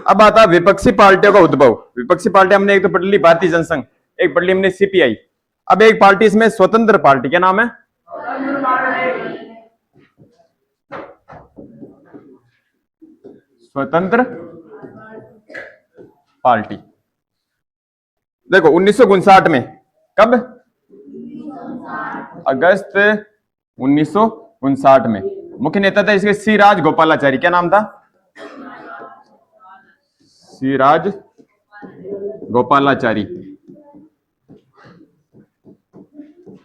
अब आता विपक्षी पार्टियों का उद्भव। विपक्षी पार्टी हमने एक तो पढ़ ली भारतीय जनसंघ, एक पढ़ ली हमने सीपीआई। अब एक पार्टी इसमें स्वतंत्र पार्टी, क्या नाम है? स्वतंत्र पार्टी। देखो 1959 में, कब? अगस्त 1959 में मुख्य नेता था इसके सी राजगोपालाचारी। क्या नाम था? सी राजगोपालाचारी।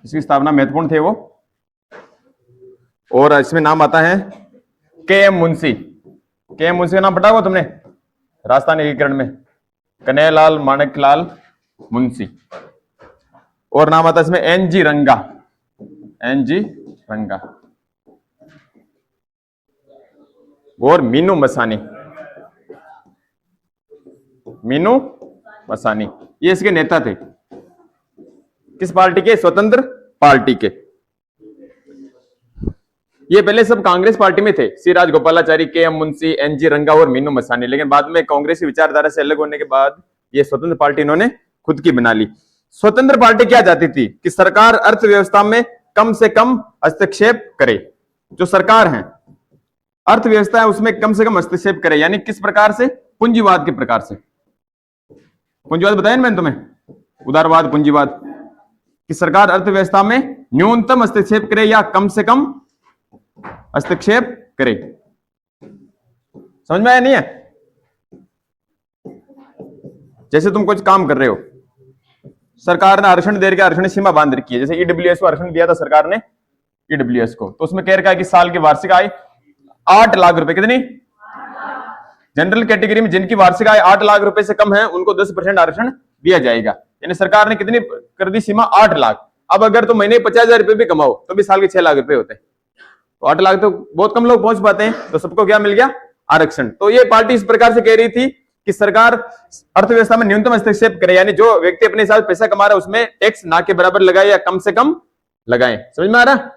इसकी स्थापना महत्वपूर्ण थे वो। और इसमें नाम आता है के एम मुंशी। के एम मुंशी का नाम पढ़ा हुआ तुमने राजस्थान एकीकरण में? कन्हैयालाल माणिकलाल मुंशी। और नाम आता है इसमें एन जी रंगा। एन जी रंगा और मीनू मसानी। मीनू मसानी ये इसके नेता थे। किस पार्टी के? स्वतंत्र पार्टी के। ये पहले सब कांग्रेस पार्टी में थे, सी राजगोपालाचारी, के एम मुंशी, एन जी रंगा और मीनू मसानी। लेकिन बाद में कांग्रेस की विचारधारा से अलग होने के बाद ये स्वतंत्र पार्टी इन्होंने खुद की बना ली। स्वतंत्र पार्टी क्या चाहती थी कि सरकार अर्थव्यवस्था में कम से कम हस्तक्षेप करे। जो सरकार है, अर्थव्यवस्था है, उसमें कम से कम हस्तक्षेप करे। यानी किस प्रकार से? पूंजीवाद के प्रकार से। पूंजीवाद बताया ना मैंने तुम्हें, उदारवाद, पूंजीवाद। कि सरकार अर्थव्यवस्था में न्यूनतम हस्तक्षेप करे या कम से कम हस्तक्षेप करे। समझ में आया नहीं है? जैसे तुम कुछ काम कर रहे हो, सरकार ने आरक्षण दे के आरक्षण सीमा बांध रखी है। जैसे ईडब्ल्यूएस को आरक्षण दिया था सरकार ने, ईडब्ल्यूएस को, तो उसमें कह रखा है कि साल की वार्षिक आय 8 लाख रुपए। कितनी? जनरल कैटेगरी में जिनकी वार्षिक आय 8 लाख रुपए से कम है उनको 10% आरक्षण दिया जाएगा। यानी सरकार ने कितनी कर दी सीमा? 8 लाख। अब अगर तो महीने 50,000 रुपए भी कमाओ तो भी साल के 6 लाख रुपए होते हैं। तो 8 लाख तो बहुत कम लोग पहुंच पाते हैं। तो सबको क्या मिल गया? आरक्षण। तो ये पार्टी इस प्रकार से कह रही थी कि सरकार अर्थव्यवस्था में न्यूनतम हस्तक्षेप करे। यानी जो व्यक्ति अपने हिसाब से पैसा कमा रहा है उसमें टैक्स ना के बराबर लगाए या कम से कम लगाए। समझ में आ रहा?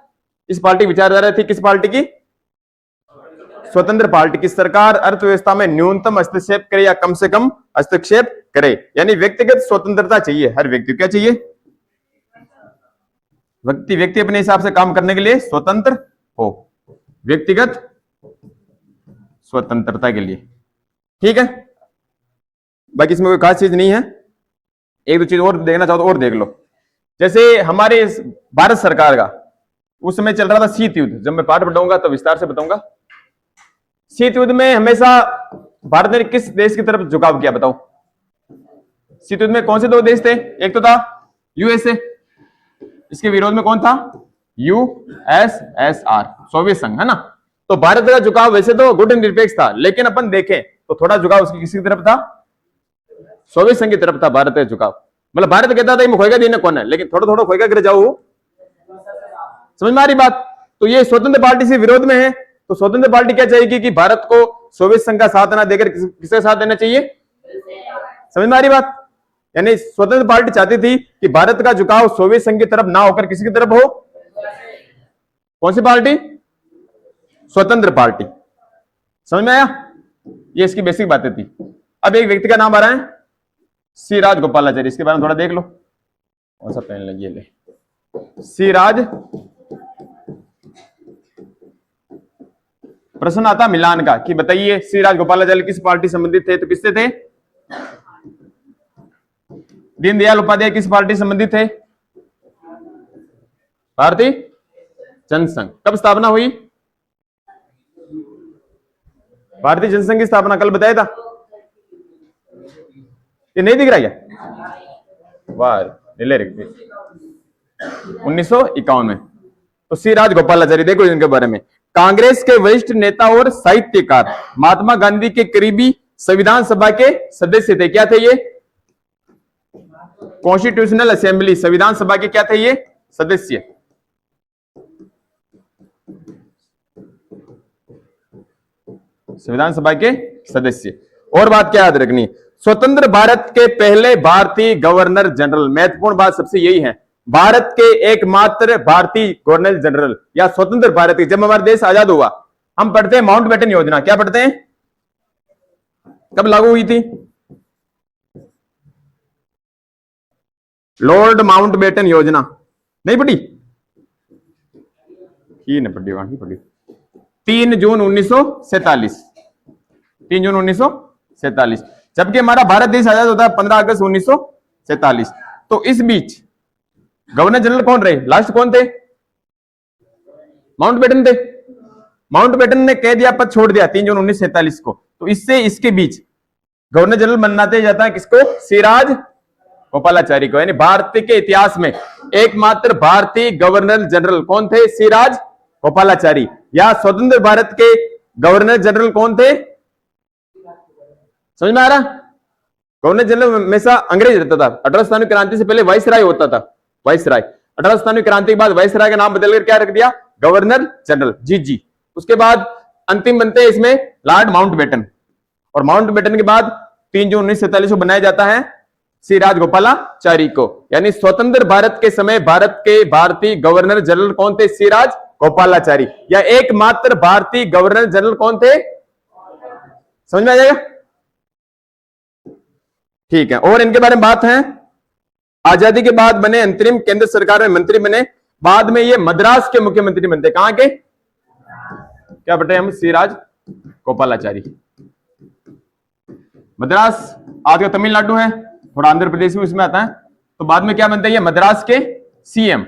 इस पार्टी विचारधारा थी। किस पार्टी की? स्वतंत्र पार्टी की। सरकार अर्थव्यवस्था में न्यूनतम हस्तक्षेप करे या कम से कम हस्तक्षेप करे। यानी व्यक्तिगत स्वतंत्रता चाहिए हर व्यक्ति। क्या चाहिए? व्यक्ति अपने हिसाब से काम करने के लिए स्वतंत्र हो, व्यक्तिगत स्वतंत्रता के लिए। ठीक है, बाकी इसमें कोई खास चीज नहीं है। एक दो चीज और देखना चाहो तो और देख लो। जैसे हमारे भारत सरकार का उस समय चल रहा था शीत युद्ध। जब मैं पाठ पढ़ाऊंगा तो विस्तार से बताऊंगा। शीत युद्ध में हमेशा भारत ने किस देश की तरफ झुकाव किया? बताओ। शीत युद्ध में कौन से दो देश थे? एक तो था यूएसए, इसके विरोध में कौन था? यूएसएसआर, सोवियत संघ, है ना। तो भारत का झुकाव वैसे तो गुट निरपेक्ष था, लेकिन अपन देखें तो थोड़ा झुकाव उसकी किसी तरफ था? सोवियत संघ की तरफ था भारत का झुकाव। मतलब भारत कहता था खोएगा दिन कौन है, लेकिन थोड़ा थोड़ा खोएगा गिर जाओ। समझ में आ रही बात? तो ये स्वतंत्र पार्टी से विरोध में है। तो स्वतंत्र पार्टी क्या चाहेगी कि भारत को सोवियत संघ का साथ ना देकर किसका साथ देना चाहिए? समझ में आ रही बात? यानी स्वतंत्र पार्टी चाहती थी कि भारत का झुकाव सोवियत संघ की तरफ ना होकर किसी की तरफ हो? कौन सी पार्टी? स्वतंत्र पार्टी। समझ में आया? ये इसकी बेसिक बातें थी। अब एक व्यक्ति का नाम आ रहा है सी राजगोपालाचारी। इसके बारे में थोड़ा देख लो। कौन सा पेन लगी? ले सी राज। प्रश्न आता मिलान का कि बताइए सी राजगोपालाचारी किस पार्टी संबंधित थे? तो किससे थे? दीनदयाल उपाध्याय किस पार्टी संबंधित थे? भारतीय जनसंघ। कब स्थापना हुई? भारतीय जनसंघ की स्थापना कल बताया था। ये नहीं दिख रहा क्या? वाह, 1951 में। तो सी राजगोपालाचारी देखो इनके बारे में। कांग्रेस के वरिष्ठ नेता और साहित्यकार, महात्मा गांधी के करीबी, संविधान सभा के सदस्य थे। क्या थे ये? कॉन्स्टिट्यूशनल असेंबली, संविधान सभा के क्या थे ये? सदस्य। संविधान सभा के सदस्य। और बात क्या याद रखनी? स्वतंत्र भारत के पहले भारतीय गवर्नर जनरल। महत्वपूर्ण बात सबसे यही है, भारत के एकमात्र भारतीय गवर्नर जनरल या स्वतंत्र भारत के। जब हमारा देश आजाद हुआ हम पढ़ते हैं माउंटबेटन योजना। क्या पढ़ते हैं? कब लागू हुई थी? लॉर्ड माउंटबेटन योजना नहीं पढ़ी? ही नहीं पढ़ी, वहां पढ़ी। 3 जून 1947, 3 जून 1947, जबकि हमारा भारत देश आजाद होता है 15 अगस्त 1947। तो इस बीच गवर्नर जनरल कौन रहे? लास्ट कौन थे? माउंटबेटन थे। माउंटबेटन ने कह दिया, पद छोड़ दिया 3 जून 1947 को। तो इससे इसके बीच गवर्नर जनरल बनाते जाता है किसको? सिराज गोपालाचारी को। यानी भारत के इतिहास में एकमात्र भारतीय गवर्नर जनरल कौन थे? सिराज गोपालाचारी। या स्वतंत्र भारत के गवर्नर जनरल कौन थे? समझ में आ रहा? गवर्नर जनरल हमेशा अंग्रेज रहता था। 18 सतानवी क्रांति से पहले वाइसराय होता था, वाइसराय। 18 सतानवी क्रांति के बाद वाइसराय का नाम बदलकर क्या रख दिया? गवर्नर जनरल, जी। उसके बाद अंतिम बनते हैं इसमें लॉर्ड माउंटबेटन, और माउंटबेटन के बाद 3 जून 1947 को बनाया जाता है सिराज गोपालाचारी को। यानी स्वतंत्र भारत के समय भारत के भारतीय गवर्नर जनरल कौन थे? सिराज गोपालाचारी। या एकमात्र भारतीय गवर्नर जनरल कौन थे? समझ में आ जाएगा? ठीक है। और इनके बारे में बात है, आजादी के बाद बने, अंतरिम केंद्र सरकार में मंत्री बने, बाद में ये मद्रास के मुख्यमंत्री बनते। कहां के? क्या बटे हम? सिराज गोपालाचारी। मद्रास आज का तमिलनाडु है, थोड़ा आंध्र प्रदेश में उसमें आता है। तो बाद में क्या बनते हैं? ये मद्रास के CM,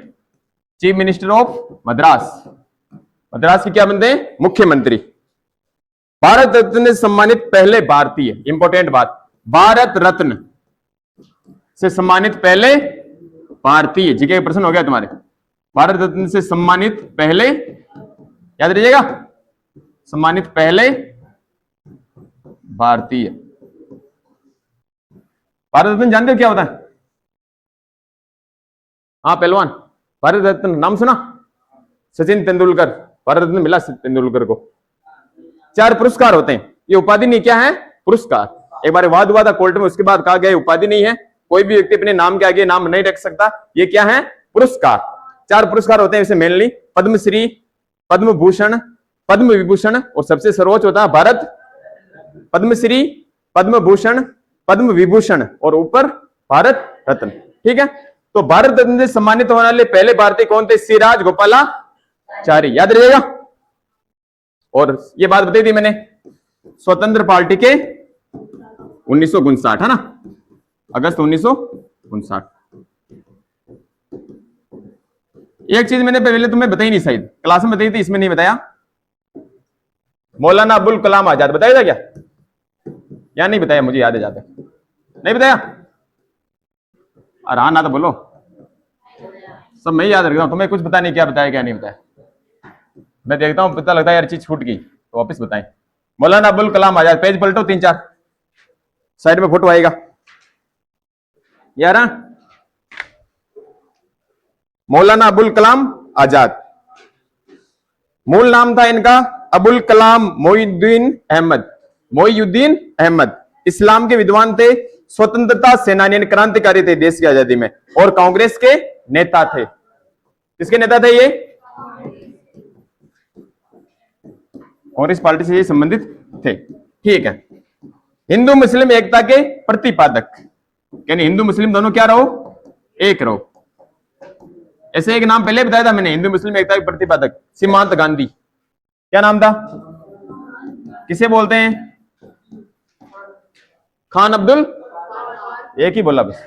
chief minister of Madras. Madras के क्या बनते हैं? मुख्यमंत्री। भारत रत्न से सम्मानित पहले भारतीय, इंपॉर्टेंट बात, भारत रत्न से सम्मानित पहले भारतीय। जीके का प्रश्न हो गया तुम्हारे। भारत रत्न से सम्मानित पहले, याद रखिएगा, सम्मानित पहले भारतीय। भारत रत्न जानते हो क्या होता है? हाँ पहलवान, भारत रत्न नाम सुना? सचिन तेंदुलकर, भारत रत्न मिला तेंदुलकर को। 4 पुरस्कार होते हैं। ये उपाधि नहीं, क्या है? पुरस्कार। एक बार वाद हुआ था कोर्ट में, उसके बाद कहा गया उपाधि नहीं है, कोई भी व्यक्ति अपने नाम के आगे नाम नहीं रख सकता। ये क्या है? पुरस्कार। 4 पुरस्कार होते हैं इसे मेनली, पद्मश्री, पद्म भूषण, पद्म विभूषण, और सबसे सर्वोच्च होता है भारत पद्मश्री, पद्म भूषण, पद्म विभूषण, और ऊपर भारत रत्न। ठीक है। तो भारत रत्न से सम्मानित होने वाले पहले भारतीय कौन थे? सिराज गोपालाचारी, याद रखिएगा। और ये बात बताई थी मैंने, स्वतंत्र पार्टी के 1959, है ना, अगस्त 1959। एक चीज मैंने पहले तुम्हें बताई नहीं, शायद क्लास में बताई थी, इसमें नहीं बताया। मौलाना अबुल कलाम आजाद बताया था क्या? या नहीं बताया? मुझे याद है, जाते नहीं बताया। अरे हाँ ना तो बोलो, सब मैं याद रखता हूं, तुम्हें कुछ पता नहीं क्या बताया क्या नहीं बताया। मैं देखता हूं, पता लगता है यार चीज छूट गई तो वापस बताएं। मौलाना अबुल कलाम आजाद, पेज पलटो 3-4, साइड में फोटो आएगा यार। मौलाना अबुल कलाम आजाद, मूल नाम था इनका अबुल कलाम मोइनुद्दीन अहमद। इस्लाम के विद्वान थे, स्वतंत्रता सेनानी, क्रांतिकारी थे देश की आजादी में, और कांग्रेस के नेता थे। किसके नेता थे ये? कांग्रेस पार्टी से ये संबंधित थे। ठीक है। हिंदू मुस्लिम एकता के प्रतिपादक, यानी हिंदू मुस्लिम दोनों क्या रहो? एक रहो। ऐसे एक नाम पहले बताया था मैंने, हिंदू मुस्लिम एकता के प्रतिपादक, सीमांत गांधी। क्या नाम था? किसे बोलते हैं? खान अब्दुल, एक ही बोला बस।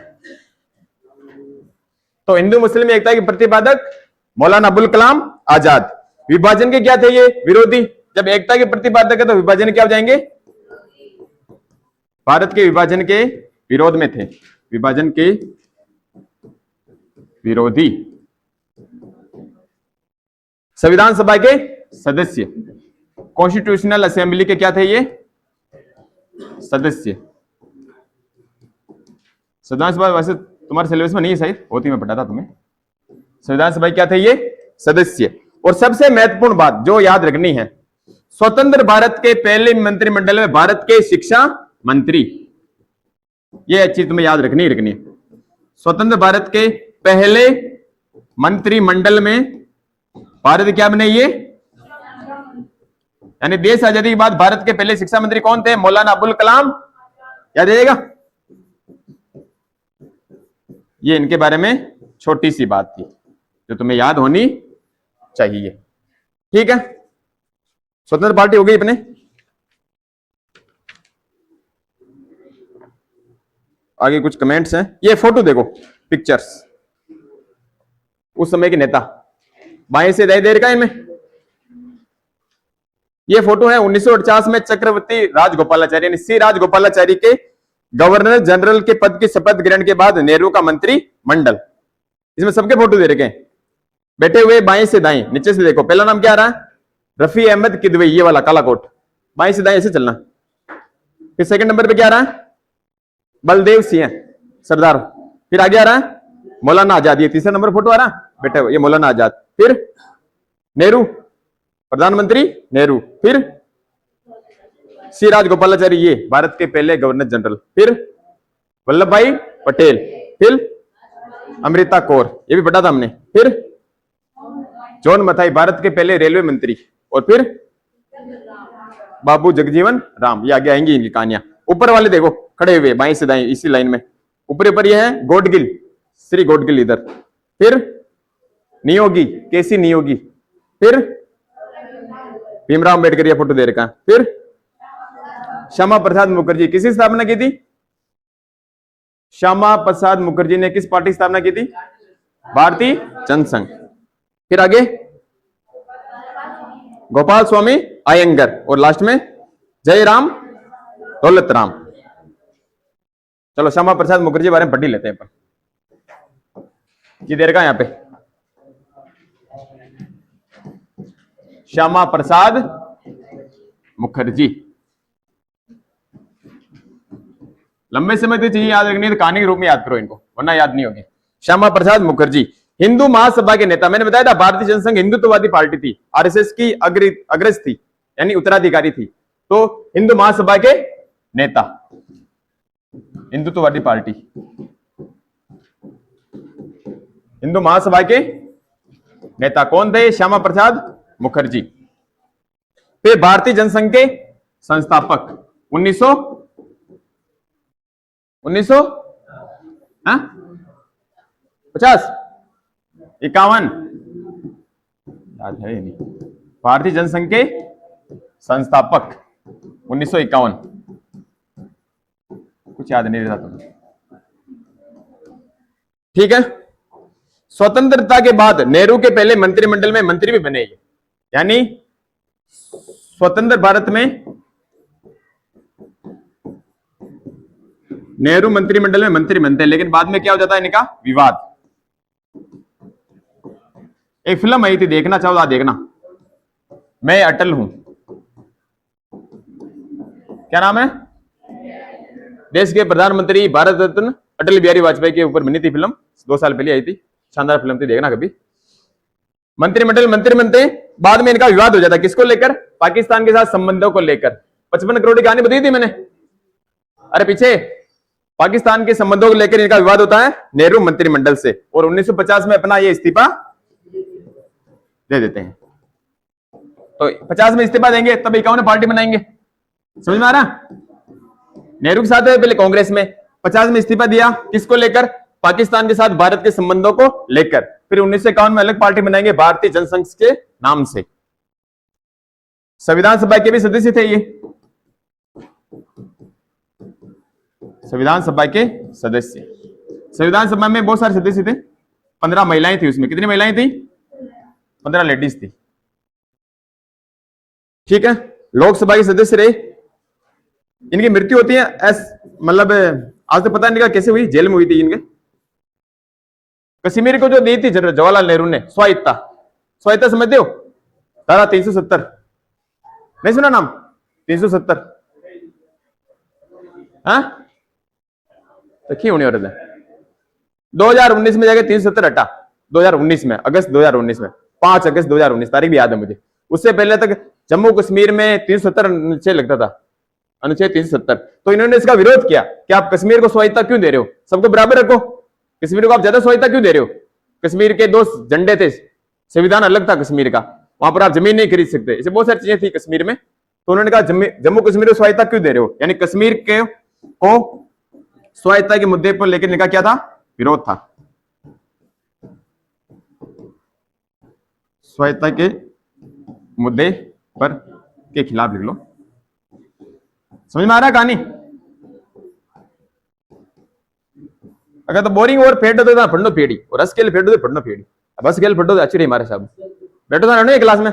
तो हिंदू मुस्लिम एकता के प्रतिपादक मौलाना अबुल कलाम आजाद। विभाजन के क्या थे ये? विरोधी। जब एकता के प्रतिपादक है तो विभाजन क्या हो जाएंगे? भारत के विभाजन के विरोध में थे, विभाजन के विरोधी। संविधान सभा के सदस्य, कॉन्स्टिट्यूशनल असेंबली के क्या थे ये? सदस्य। संविधान सभा वैसे तुम्हारे सिलेबस में नहीं है, शायद होती, मैं पढ़ा था तुम्हें। संविधान सभा क्या थे ये? सदस्य। और सबसे महत्वपूर्ण बात जो याद रखनी है, स्वतंत्र भारत के पहले मंत्रिमंडल में भारत के शिक्षा मंत्री, ये चीज तुम्हें याद रखनी है। स्वतंत्र भारत के पहले मंत्रिमंडल में भारत क्या बने? ये, यानी देश आजादी के बाद भारत के पहले शिक्षा मंत्री कौन थे? मौलाना अबुल कलाम याद आएगा? ये इनके बारे में छोटी सी बात थी जो तुम्हें याद होनी चाहिए। ठीक है, स्वतंत्र पार्टी हो गई अपने। आगे कुछ कमेंट्स हैं, ये फोटो देखो, पिक्चर्स, उस समय के नेता, बाएं से दाएं देर का इनमें। ये फोटो है 1949 में चक्रवर्ती राजगोपालाचारी यानी सी राजगोपालाचारी के गवर्नर जनरल के पद की शपथ ग्रहण के बाद नेहरू का मंत्री मंडल। इसमें सबके फोटो दे रखे हैं बैठे हुए बाएं से दाएं। नीचे से देखो, पहला नाम क्या आ रहा है? रफी अहमद किदवई, ये वाला काला कोट, बाएं से दाएं ऐसे चलना। फिर सेकंड नंबर पे क्या आ रहा है? बलदेव सिंह सरदार। फिर आगे आ रहा है मौलाना आजाद, ये तीसरा नंबर फोटो आ रहा है बैठे हुए, ये मौलाना आजाद। फिर नेहरू, प्रधानमंत्री नेहरू। फिर सी राजगोपालाचारी, ये भारत के पहले गवर्नर जनरल। फिर वल्लभ भाई पटेल। फिर अमृता कौर, ये भी पढ़ा था हमने। फिर जॉन मथाई, भारत के पहले रेलवे मंत्री। और फिर बाबू जगजीवन राम। ये आगे आएंगी इनकी कहानियां। ऊपर वाले देखो खड़े हुए बाएं से दाएं इसी लाइन में, ऊपर ये है गोडगिल, श्री गोडगिल इधर। फिर नियोगी, केसी नियोगी। फिर भीमराव अम्बेडकर, ये फोटो दे रखा है। फिर श्यामा प्रसाद मुखर्जी, किसी स्थापना की थी? श्यामा प्रसाद मुखर्जी ने किस पार्टी की स्थापना की थी? भारतीय जनसंघ। फिर आगे गोपाल स्वामी अयंगर। और लास्ट में जयराम दौलत राम। चलो श्यामा प्रसाद मुखर्जी के बारे में पढ़ ही लेते हैं अपन। ये दे रखा है यहां पे, श्यामा प्रसाद मुखर्जी। लंबे समय तक चीजें याद रखनी है तो कहानी के रूप में याद करो इनको, वरना याद नहीं होगी। श्यामा प्रसाद मुखर्जी हिंदू महासभा के नेता। मैंने बताया था भारतीय जनसंघ हिंदुत्ववादी पार्टी थी, आरएसएस की अग्रज थी यानी उत्तराधिकारी थी। तो हिंदू महासभा के नेता, हिंदुत्ववादी पार्टी, हिंदू महासभा के नेता कौन थे? श्यामा प्रसाद मुखर्जी। फिर भारतीय जनसंघ के संस्थापक 1950 51 याद है नहीं। भारतीय जनसंघ के संस्थापक 1951, कुछ याद नहीं रहता तुम्हें। ठीक है, स्वतंत्रता के बाद नेहरू के पहले मंत्रिमंडल में मंत्री भी बने, यानी स्वतंत्र भारत में नेहरू मंत्रिमंडल में मंत्री बनते हैं, लेकिन बाद में क्या हो जाता है इनका? विवाद। एक फिल्म आई थी, देखना चाहो तो देखना, मैं अटल हूं। क्या नाम है? देश के प्रधानमंत्री भारत रत्न अटल बिहारी वाजपेयी के ऊपर बनी थी फिल्म, 2 साल पहले आई थी, शानदार फिल्म थी, देखना कभी। मंत्रिमंडल मंत्री बनते, बाद में इनका विवाद हो जाता है, किसको लेकर? पाकिस्तान के साथ संबंधों को लेकर। 55 करोड़ की कहानी बताई थी मैंने, अरे पीछे पाकिस्तान के संबंधों को लेकर इनका विवाद होता है नेहरू मंत्रिमंडल से, और 1950 में अपना ये इस्तीफा दे देते हैं। तो 50 में इस्तीफा देंगे, तब 51 में पार्टी बनाएंगे। समझ में आ रहा? नेहरू के साथ पहले कांग्रेस में, 50 में इस्तीफा दिया, किसको लेकर? पाकिस्तान के साथ भारत के संबंधों को लेकर। फिर 1951 में अलग पार्टी बनाएंगे भारतीय जनसंघ के नाम से। संविधान सभा के भी सदस्य थे ये, संविधान सभा के सदस्य। संविधान सभा में बहुत सारे सदस्य थे, 15 महिलाएं थी उसमें। कितनी महिलाएं थी? 15 लेडीज थी। ठीक है, लोकसभा के सदस्य रहे। इनकी मृत्यु होती है मतलब आज तो पता नहीं का कैसे हुई, जेल में हुई थी इनके। कश्मीर को जो दी थी जवाहरलाल नेहरू ने स्वायत्ता, स्वायत्ता समझते हो? धारा 370, नहीं सुना नाम? 370 देखिए होने वाले 2019 में जाके 370 हटा, 2019 में, अगस्त 2019 में, 5 अगस्त 2019, तारीख भी याद है मुझे। उससे पहले तक जम्मू कश्मीर में 370 अनुच्छेद लगता था, अनुच्छेद 370। तो इन्होंने इसका विरोध किया कि आप कश्मीर को स्वायत्ता क्यों दे रहे हो, सबको बराबर रखो, कश्मीर को आप ज्यादा स्वायत्ता क्यों दे रहे हो? कश्मीर के 2 झंडे थे, संविधान अलग था कश्मीर का, वहां पर आप जमीन नहीं खरीद सकते, ऐसे बहुत सारी चीजें थी कश्मीर में। तो उन्होंने कहा जम्मू कश्मीर को स्वायत्ता क्यों दे रहे हो, यानी कश्मीर के को स्वायत्तता के मुद्दे पर लेकर इनका क्या था, विरोध था। स्वायत्तता के मुद्दे पर के खिलाफ लिख लो। समझ में आ रहा है कहानी? अगर तो बोरिंग और फेड तो फंडो फेड़ी और रस खेल फेडो तो फंडो फेड़ी। बस खेल फंडो अच्छी रही हमारे साहब बैठो था ना क्लास में,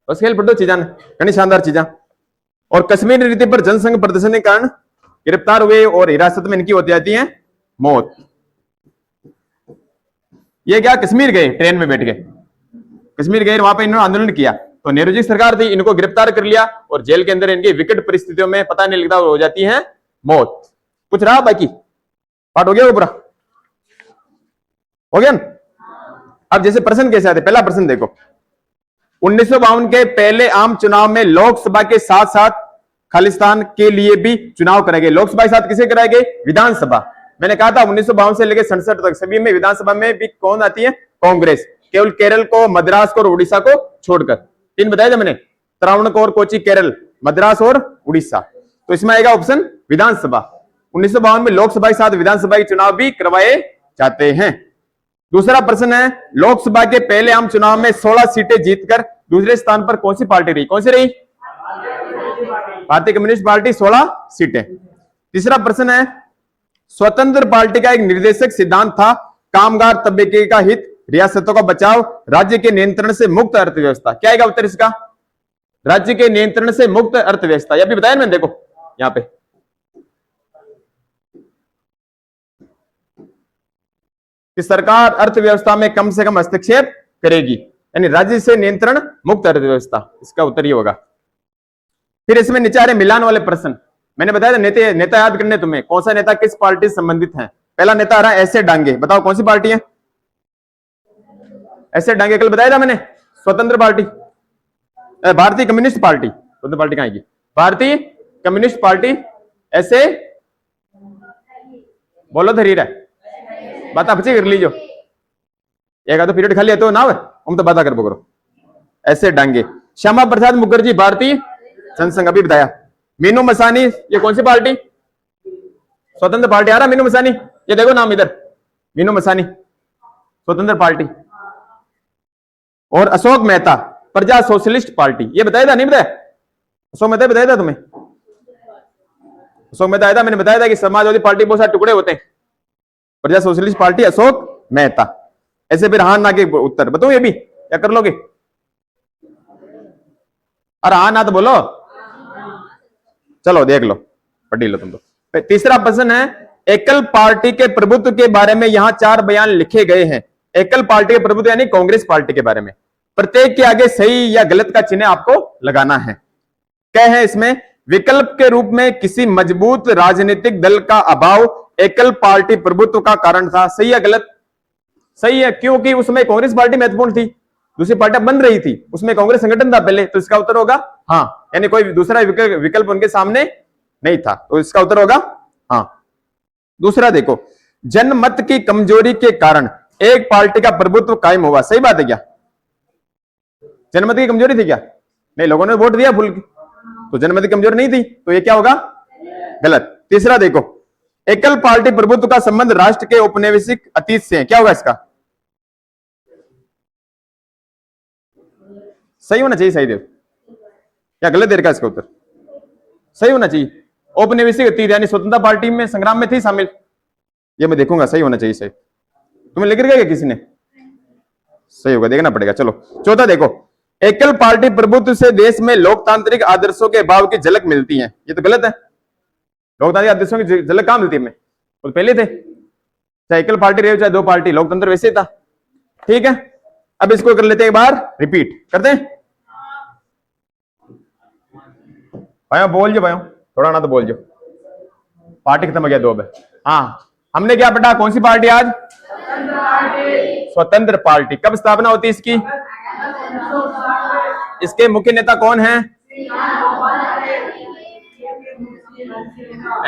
बस खेल फंडो चीजा घनी शानदार चीजा। और कश्मीर नीति पर जनसंघ प्रदर्शन के कारण गिरफ्तार हुए और हिरासत में इनकी होती जाती है मौत। ये क्या कश्मीर गए, ट्रेन में बैठ गए कश्मीर गए, वहां पे इन्होंने आंदोलन किया तो नेहरू जी सरकार थी, इनको गिरफ्तार कर लिया और जेल के अंदर इनकी विकट परिस्थितियों में पता नहीं लगता हो जाती है मौत। कुछ रहा बाकी पाठ हो गया वो पूरा हो गया ना? अब जैसे प्रश्न कैसे आते, पहला प्रश्न देखो 1952 के पहले आम चुनाव में लोकसभा के साथ साथ खालिस्तान के लिए भी चुनाव कराए गए। लोकसभा के साथ किसे कराए गए? विधानसभा। मैंने कहा था 1952 से लेकर 67 तक सभी में विधानसभा में भी कौन आती है? कांग्रेस। केवल केरल को, मद्रास को और उड़ीसा को छोड़कर। तीन बताया था मैंने, त्रावणकोर, कोची, केरल, मद्रास और उड़ीसा। तो इसमें आएगा ऑप्शन विधानसभा। 1952 में लोकसभा के साथ विधानसभा के चुनाव भी करवाए जाते हैं। दूसरा प्रश्न है लोकसभा के पहले आम चुनाव में 16 सीटें जीतकर दूसरे स्थान पर कौन सी पार्टी रही? कौन सी रही? भारतीय कम्युनिस्ट पार्टी 16 सीटें। तीसरा प्रश्न है स्वतंत्र पार्टी का एक निर्देशक सिद्धांत था कामगार तबके का हित, रियासतों का बचाव, राज्य के नियंत्रण से मुक्त अर्थव्यवस्था। क्या आएगा उत्तर इसका? राज्य के नियंत्रण से मुक्त अर्थव्यवस्था। यह भी बताया मैंने, देखो यहां पे कि सरकार अर्थव्यवस्था में कम से कम हस्तक्षेप करेगी, यानी राज्य से नियंत्रण मुक्त अर्थव्यवस्था। इसका उत्तर ही होगा। फिर इसमें नीचे आ रहे मिलान वाले प्रश्न। मैंने बताया था नेता याद करने तुम्हें, कौन सा नेता किस पार्टी से संबंधित है। पहला नेता आ रहा है ऐसे डांगे, बताओ कौन सी पार्टी है? ऐसे डांगे कल बताया था मैंने, स्वतंत्र पार्टी, भारतीय कम्युनिस्ट पार्टी। स्वतंत्र पार्टी कहां आएगी? भारतीय कम्युनिस्ट पार्टी। ऐसे बोलो धरीर है, बात आप कर लीजिए। एक आधो पीरियड खाली है तो ना हम तो बात कर करो। ऐसे डांगे। श्यामा प्रसाद मुखर्जी भारतीय जनसंघ, अभी बताया। मीनू मसानी ये कौन सी पार्टी? स्वतंत्र पार्टी। आ रहा मीनू मसानी, ये देखो नाम इधर, मीनू मसानी स्वतंत्र पार्टी। और अशोक मेहता प्रजा सोशलिस्ट पार्टी। ये बताया था नहीं बताया? अशोक मेहता बताया था तुम्हें? अशोक मेहता आया था, मैंने बताया था कि समाजवादी पार्टी बहुत सारे टुकड़े होते हैं। प्रजा सोशलिस्ट पार्टी अशोक मेहता। ऐसे फिर हाँ ना के उत्तर बताऊं ये भी, क्या कर लोगे? अरे हाँ ना तो बोलो, चलो देख लो, पढ़ लो तुम तो। तीसरा प्रश्न है एकल पार्टी के प्रभुत्व के बारे में यहां 4 बयान लिखे गए हैं। एकल पार्टी के प्रभुत्व यानी कांग्रेस पार्टी के बारे में। प्रत्येक के आगे सही या गलत का चिन्ह आपको लगाना है। क्या है इसमें? विकल्प के रूप में किसी मजबूत राजनीतिक दल का अभाव एकल पार्टी प्रभुत्व का कारण था। सही या गलत? सही है, क्योंकि उसमें कांग्रेस पार्टी महत्वपूर्ण थी, दूसरी पार्टियां बन रही थी, उसमें कांग्रेस संगठन था पहले, तो इसका उत्तर होगा हाँ, यानी कोई दूसरा विकल्प उनके सामने नहीं था, तो इसका उत्तर होगा हाँ। दूसरा देखो, जनमत की कमजोरी के कारण एक पार्टी का प्रभुत्व कायम हुआ। सही बात है क्या? जनमत की कमजोरी थी क्या? नहीं, लोगों ने वोट दिया भूल के, तो जनमत की कमजोरी नहीं थी, तो ये क्या होगा? गलत। तीसरा देखो, एकल पार्टी प्रभुत्व का संबंध राष्ट्र के औपनिवेशिक अतीत से है। क्या होगा इसका? सही होना चाहिए। सही देव क्या गलत देर का? इसका उत्तर सही होना चाहिए। औपनिवेशिक अतीत यानी स्वतंत्रता पार्टी में संग्राम में थी शामिल, ये मैं देखूंगा, सही होना चाहिए। सही तुम्हें लिख रखा किसी ने? सही होगा, देखना पड़ेगा। चलो चौथा देखो, एकल पार्टी प्रभुत्व से देश में लोकतांत्रिक आदर्शों के अभाव की झलक मिलती है। ये तो गलत है। लोकतांत्रिक आदर्शों की झलक कहां मिलती है? में तो पहले थे, चाहे एकल पार्टी रहे चाहे दो पार्टी, लोकतंत्र वैसे था। ठीक है, अब इसको कर लेते हैं एक बार रिपीट करते हैं। भाइयों बोल जो, भाइयों थोड़ा ना तो बोल जो, पार्टी खत्म हो गया दो। अब हाँ, हमने क्या पढ़ा? कौन सी पार्टी आज? स्वतंत्र पार्टी। कब स्थापना होती है इसकी? इसके मुख्य नेता कौन हैं?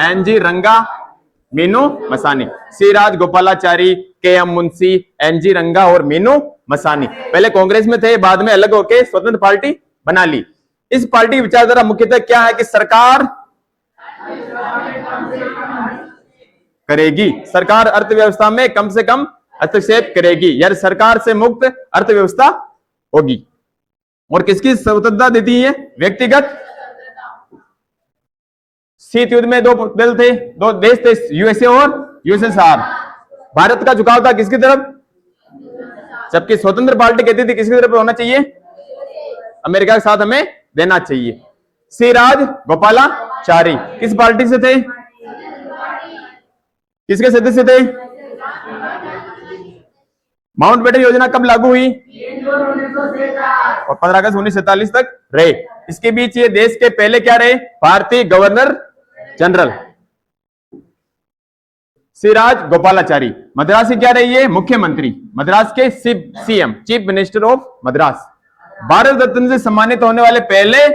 एनजी रंगा, मीनू मसानी। सी राज गोपालाचारी, के एम मुंशी, एनजी रंगा और मीनू मसानी। पहले कांग्रेस में थे, बाद में अलग होके स्वतंत्र पार्टी बना ली। इस पार्टी की विचारधारा मुख्यतः क्या है कि सरकार करेगी। सरकार अर्थव्यवस्था में कम से कम हस्तक्षेप करेगी, यानी सरकार से मुक्त अर्थव्यवस्था होगी। और किसकी स्वतंत्रता देती है? व्यक्तिगत। शीत युद्ध में दो दल थे, दो देश थे, यूएसए और यूएसएसआर। भारत का झुकाव था किसकी तरफ? जबकि स्वतंत्र पार्टी कहती थी किसकी तरफ होना चाहिए? अमेरिका के साथ हमें देना चाहिए। सी राज गोपालाचारी किस पार्टी से थे? किसके सदस्य थे? माउंटबेटन योजना कब लागू हुई? और 15 अगस्त 1947 तक रहे। इसके बीच ये देश के पहले क्या रहे? भारतीय गवर्नर जनरल सिराज गोपालाचारी। मद्रास की क्या रही है? मुख्यमंत्री। मद्रास के CM, chief minister of Madras. Bharat Ratna से सम्मानित होने वाले पहले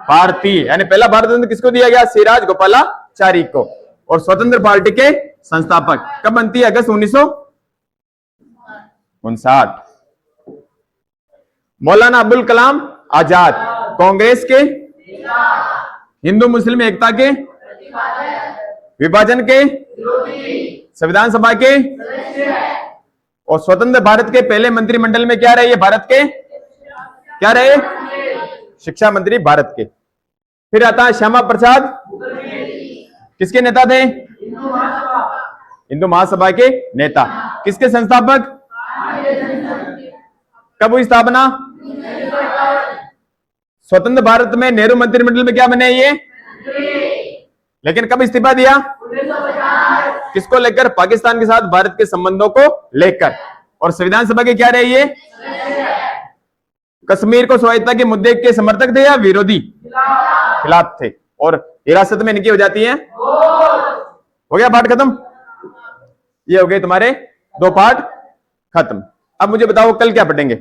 भारतीय, यानी पहला भारत रत्न किसको दिया गया? सिराज गोपालाचारी को। और स्वतंत्र पार्टी के संस्थापक कब बनती है? अगस्त 1959। मौलाना अबुल कलाम आजाद कांग्रेस के, हिंदू मुस्लिम एकता के, विभाजन के, संविधान सभा के, और स्वतंत्र भारत के पहले मंत्रिमंडल में क्या रहे? भारत के क्या रहे? शिक्षा मंत्री भारत के। फिर आता है श्यामा प्रसाद, किसके नेता थे? हिंदू महासभा के नेता। किसके संस्थापक? कब हुई स्थापना? स्वतंत्र भारत में नेहरू मंत्रिमंडल में क्या बने ये? लेकिन कब इस्तीफा दिया? किसको लेकर? पाकिस्तान के साथ भारत के संबंधों को लेकर। और संविधान सभा के क्या रहे ये? कश्मीर को स्वायत्तता के मुद्दे के समर्थक थे या विरोधी? खिलाफ थे। और हिरासत में इनकी हो जाती है। हो गया पाठ खत्म? ये हो गए तुम्हारे 2 पाठ खत्म। अब मुझे बताओ कल क्या पढ़ेंगे?